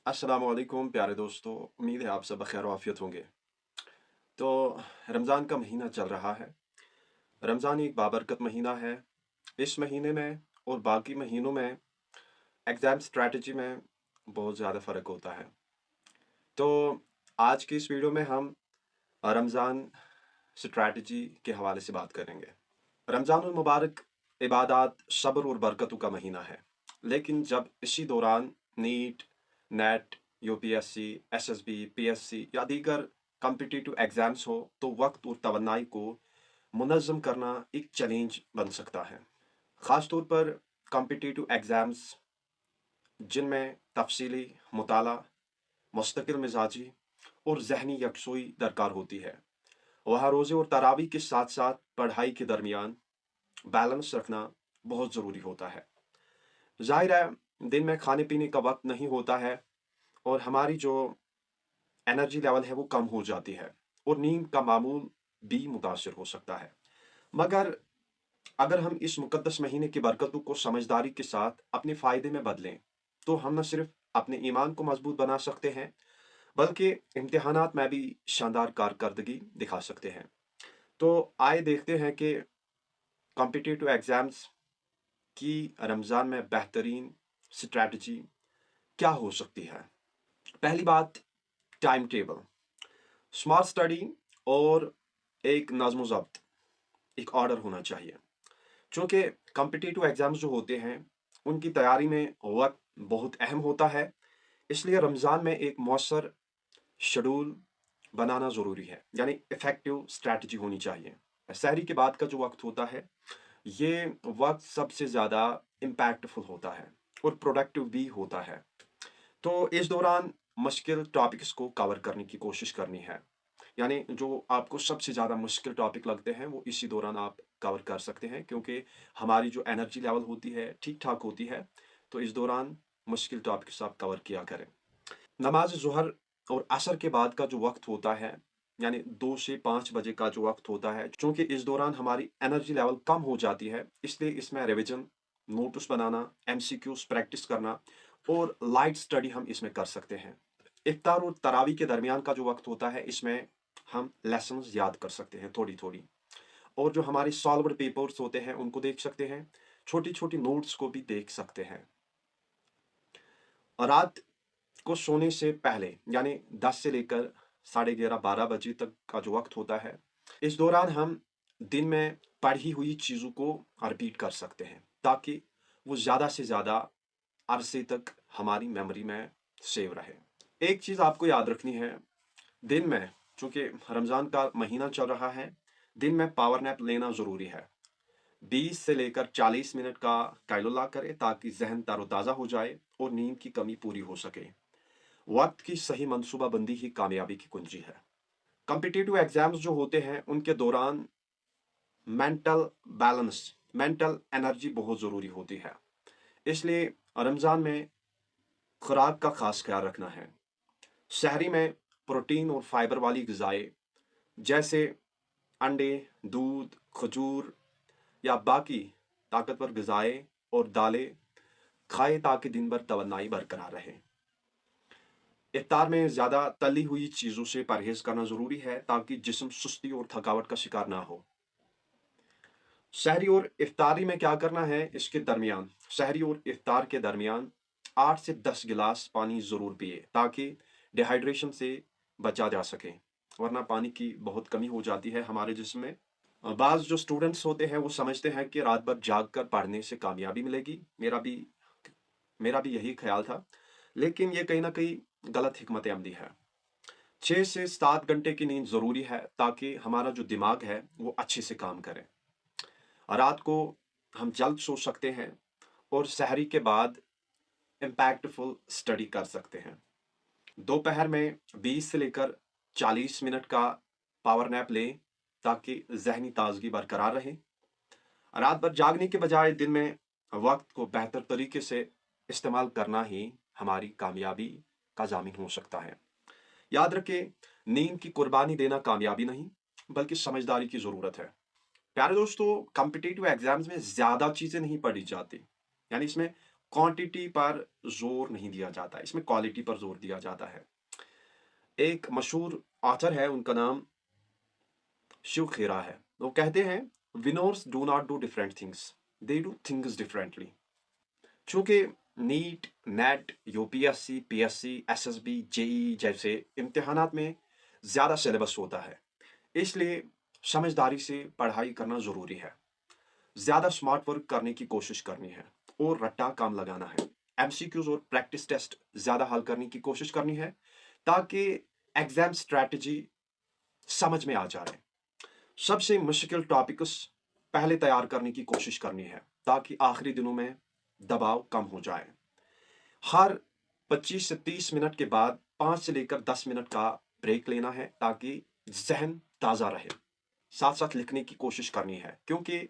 अस्सलामुअलैकुम प्यारे दोस्तों। उम्मीद है आप सब बखैर आफियत होंगे। तो रमज़ान का महीना चल रहा है। रमज़ान एक बाबरकत महीना है। इस महीने में और बाकी महीनों में एग्ज़ाम स्ट्रैटेजी में बहुत ज़्यादा फ़र्क होता है। तो आज की इस वीडियो में हम रमज़ान स्ट्रैटेजी के हवाले से बात करेंगे। रमज़ानुल मुबारक इबादत, सब्र और बरकतों का महीना है। लेकिन जब इसी दौरान NEET, NET, UPSC, SSB, PSC या दीगर कॉम्पिटिटिव एग्जाम्स हो तो वक्त और तवन्नाई को मुनज़्ज़म करना एक चैलेंज बन सकता है। ख़ास तौर पर कॉम्पिटिटिव एग्जाम्स जिनमें तफसीली मुताला, मुस्तकिल मिजाजी और ज़हनी यकसोई दरकार होती है, वहाँ रोज़े और तरावी के साथ साथ पढ़ाई के दरमियान बैलेंस रखना बहुत ज़रूरी होता है। ज़ाहिर है दिन में खाने पीने का वक्त नहीं होता है और हमारी जो एनर्जी लेवल है वो कम हो जाती है और नींद का मामूल भी मुतासर हो सकता है। मगर अगर हम इस मुकद्दस महीने की बरकतों को समझदारी के साथ अपने फ़ायदे में बदलें तो हम न सिर्फ अपने ईमान को मजबूत बना सकते हैं बल्कि इम्तिहानात में भी शानदार कारकर्दगी दिखा सकते हैं। तो आइए देखते हैं कि कॉम्पिटिटिव एग्ज़ाम्स की रमज़ान में बेहतरीन स्ट्रैटेजी क्या हो सकती है। पहली बात, टाइम टेबल, स्मार्ट स्टडी और एक नज़्म ज़ब्त, एक ऑर्डर होना चाहिए। चूँकि कॉम्पिटिटिव एग्ज़ाम्स जो होते हैं उनकी तैयारी में वक्त बहुत अहम होता है, इसलिए रमज़ान में एक मौसर शेड्यूल बनाना ज़रूरी है, यानी इफ़ेक्टिव स्ट्रैटेजी होनी चाहिए। सहरी के बाद का जो वक्त होता है ये वक्त सबसे ज़्यादा इम्पैक्टफुल होता है और प्रोडक्टिव भी होता है। तो इस दौरान मुश्किल टॉपिक्स को कवर करने की कोशिश करनी है, यानी जो आपको सबसे ज़्यादा मुश्किल टॉपिक लगते हैं वो इसी दौरान आप कवर कर सकते हैं, क्योंकि हमारी जो एनर्जी लेवल होती है ठीक ठाक होती है। तो इस दौरान मुश्किल टॉपिक्स आप कवर किया करें। नमाज ज़ुहर और असर के बाद का जो वक्त होता है, यानी 2 से 5 बजे का जो वक्त होता है, चूँकि इस दौरान हमारी एनर्जी लेवल कम हो जाती है, इसलिए इसमें रिविज़न, नोट्स बनाना, एमसीक्यूज़ प्रैक्टिस करना और लाइट स्टडी हम इसमें कर सकते हैं। इफ्तार और तरावी के दरमियान का जो वक्त होता है, इसमें हम लेसन्स याद कर सकते हैं थोड़ी-थोड़ी, और जो हमारे सॉल्व्ड पेपर्स होते हैं, उनको देख सकते हैं, छोटी-छोटी नोट्स को भी देख सकते हैं। और रात को सोने से पहले यानी 10 से लेकर साढ़े 11-12 बजे तक का जो वक्त होता है, इस दौरान हम दिन में पढ़ी हुई चीज़ों को रिपीट कर सकते हैं ताकि वो ज़्यादा से ज़्यादा अरसे तक हमारी मेमोरी में सेव रहे। एक चीज़ आपको याद रखनी है, दिन में चूँकि रमज़ान का महीना चल रहा है, दिन में पावर नैप लेना ज़रूरी है। 20 से लेकर 40 मिनट का कैलुला करें ताकि ज़हन तरोताज़ा हो जाए और नींद की कमी पूरी हो सके। वक्त की सही मनसूबाबंदी ही कामयाबी की कुंजी है। कॉम्पिटिटिव एग्जाम्स जो होते हैं उनके दौरान मेंटल बैलेंस, मेंटल एनर्जी बहुत ज़रूरी होती है, इसलिए रमज़ान में खुराक का खास ख्याल रखना है। सहरी में प्रोटीन और फाइबर वाली ग़िज़ाएँ जैसे अंडे, दूध, खजूर या बाकी ताकतवर ग़िज़ाएँ और दालें खाएं ताकि दिन भर तवन्नाई बरकरार रहे। इफ्तार में ज़्यादा तली हुई चीज़ों से परहेज़ करना ज़रूरी है ताकि जिस्म सुस्ती और थकावट का शिकार ना हो। सहरी और इफ्तारी में क्या करना है, इसके दरमियान, सहरी और इफ्तार के दरमियान 8 से 10 गिलास पानी ज़रूर पिए ताकि डिहाइड्रेशन से बचा जा सके, वरना पानी की बहुत कमी हो जाती है हमारे जिस्म में। बाज़ जो स्टूडेंट्स होते हैं वो समझते हैं कि रात भर जाग कर पढ़ने से कामयाबी मिलेगी। मेरा भी यही ख्याल था, लेकिन ये कहीं न कहीं गलत हिकमत अमली है। 6 से 7 घंटे की नींद ज़रूरी है ताकि हमारा जो दिमाग है वो अच्छे से काम करे। रात को हम जल्द सो सकते हैं और सहरी के बाद इम्पैक्टफुल स्टडी कर सकते हैं। दोपहर में 20 से लेकर 40 मिनट का पावर नैप लें ताकि ज़हनी ताज़गी बरकरार रहे। रात भर जागने के बजाय दिन में वक्त को बेहतर तरीके से इस्तेमाल करना ही हमारी कामयाबी का ज़ामिन हो सकता है। याद रखें, नींद की कुर्बानी देना कामयाबी नहीं बल्कि समझदारी की ज़रूरत है। प्यारे दोस्तों, कॉम्पिटिटिव एग्जाम्स में ज़्यादा चीज़ें नहीं पढ़ी जाती, यानी इसमें क्वांटिटी पर जोर नहीं दिया जाता, इसमें क्वालिटी पर जोर दिया जाता है। एक मशहूर ऑथर है, उनका नाम शिव खेरा है। वो कहते हैं, winners do not do different things, they do things differently. चूंकि NEET, NET, UPSC, PSC, SSB, JE जैसे इम्तिहानात में ज़्यादा सिलेबस होता है, इसलिए समझदारी से पढ़ाई करना ज़रूरी है। ज़्यादा स्मार्ट वर्क करने की कोशिश करनी है और रट्टा काम लगाना है। एमसीक्यूज और प्रैक्टिस टेस्ट ज़्यादा हल करने की कोशिश करनी है ताकि एग्जाम स्ट्रैटेजी समझ में आ जाए। सबसे मुश्किल टॉपिक्स पहले तैयार करने की कोशिश करनी है ताकि आखिरी दिनों में दबाव कम हो जाए। हर 25 से 30 मिनट के बाद 5 से लेकर 10 मिनट का ब्रेक लेना है ताकि जहन ताज़ा रहे। साथ साथ लिखने की कोशिश करनी है, क्योंकि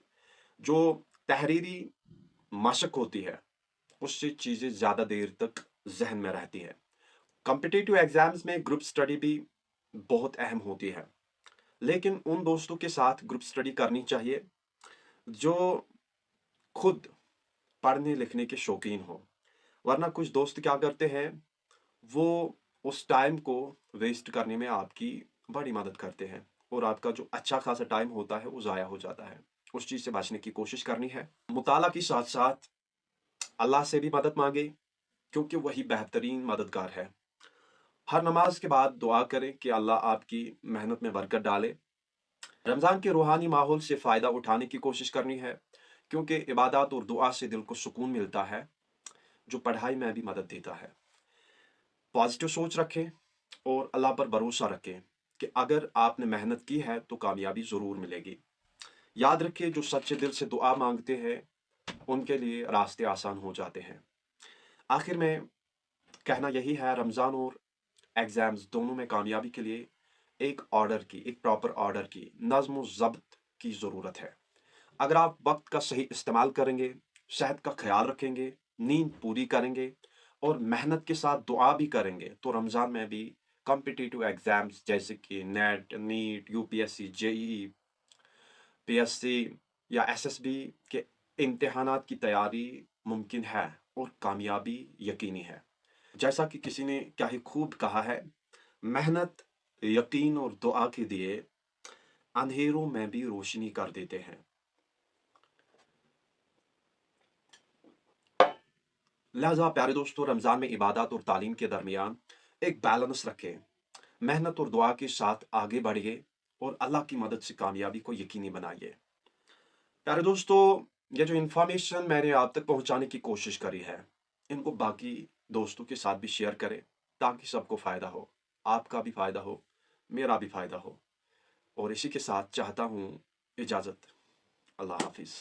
जो तहरीरी मशक होती है उससे चीज़ें ज़्यादा देर तक जहन में रहती है। कॉम्पिटिटिव एग्जाम्स में ग्रुप स्टडी भी बहुत अहम होती है, लेकिन उन दोस्तों के साथ ग्रुप स्टडी करनी चाहिए जो खुद पढ़ने लिखने के शौकीन हो। वरना कुछ दोस्त क्या करते हैं, वो उस टाइम को वेस्ट करने में आपकी बड़ी मदद करते हैं और आपका जो अच्छा खासा टाइम होता है वो ज़ाया हो जाता है। उस चीज़ से बचने की कोशिश करनी है। मुताला के साथ साथ अल्लाह से भी मदद मांगे, क्योंकि वही बेहतरीन मददगार है। हर नमाज के बाद दुआ करें कि अल्लाह आपकी मेहनत में बरकत डाले। रमज़ान के रूहानी माहौल से फ़ायदा उठाने की कोशिश करनी है, क्योंकि इबादत और दुआ से दिल को सुकून मिलता है, जो पढ़ाई में भी मदद देता है। पॉजिटिव सोच रखें और अल्लाह पर भरोसा रखें कि अगर आपने मेहनत की है तो कामयाबी ज़रूर मिलेगी। याद रखिए, जो सच्चे दिल से दुआ मांगते हैं उनके लिए रास्ते आसान हो जाते हैं। आखिर में कहना यही है, रमज़ान और एग्ज़ाम्स दोनों में कामयाबी के लिए एक प्रॉपर ऑर्डर की, नज़्म व ज़ब्त की ज़रूरत है। अगर आप वक्त का सही इस्तेमाल करेंगे, सेहत का ख्याल रखेंगे, नींद पूरी करेंगे और मेहनत के साथ दुआ भी करेंगे, तो रमज़ान में भी कॉम्पिटिटिव एग्ज़ाम्स जैसे कि NET, NEET, UPSC, JEE, PSC या एसएसबी के इम्तिहानात की तैयारी मुमकिन है और कामयाबी यकीनी है। जैसा कि किसी ने क्या ही खूब कहा है, मेहनत, यकीन और दुआ के दिए अंधेरों में भी रोशनी कर देते हैं। लिहाजा प्यारे दोस्तों, रमज़ान में इबादत और तालीम के दरमियान एक बैलेंस रखें। मेहनत और दुआ के साथ आगे बढ़िए और अल्लाह की मदद से कामयाबी को यकीनी बनाइए। प्यारे दोस्तों, ये जो इन्फॉर्मेशन मैंने आप तक पहुंचाने की कोशिश करी है, इनको बाकी दोस्तों के साथ भी शेयर करें ताकि सबको फ़ायदा हो, आपका भी फ़ायदा हो, मेरा भी फ़ायदा हो। और इसी के साथ चाहता हूँ इजाज़त। अल्लाह हाफिज़।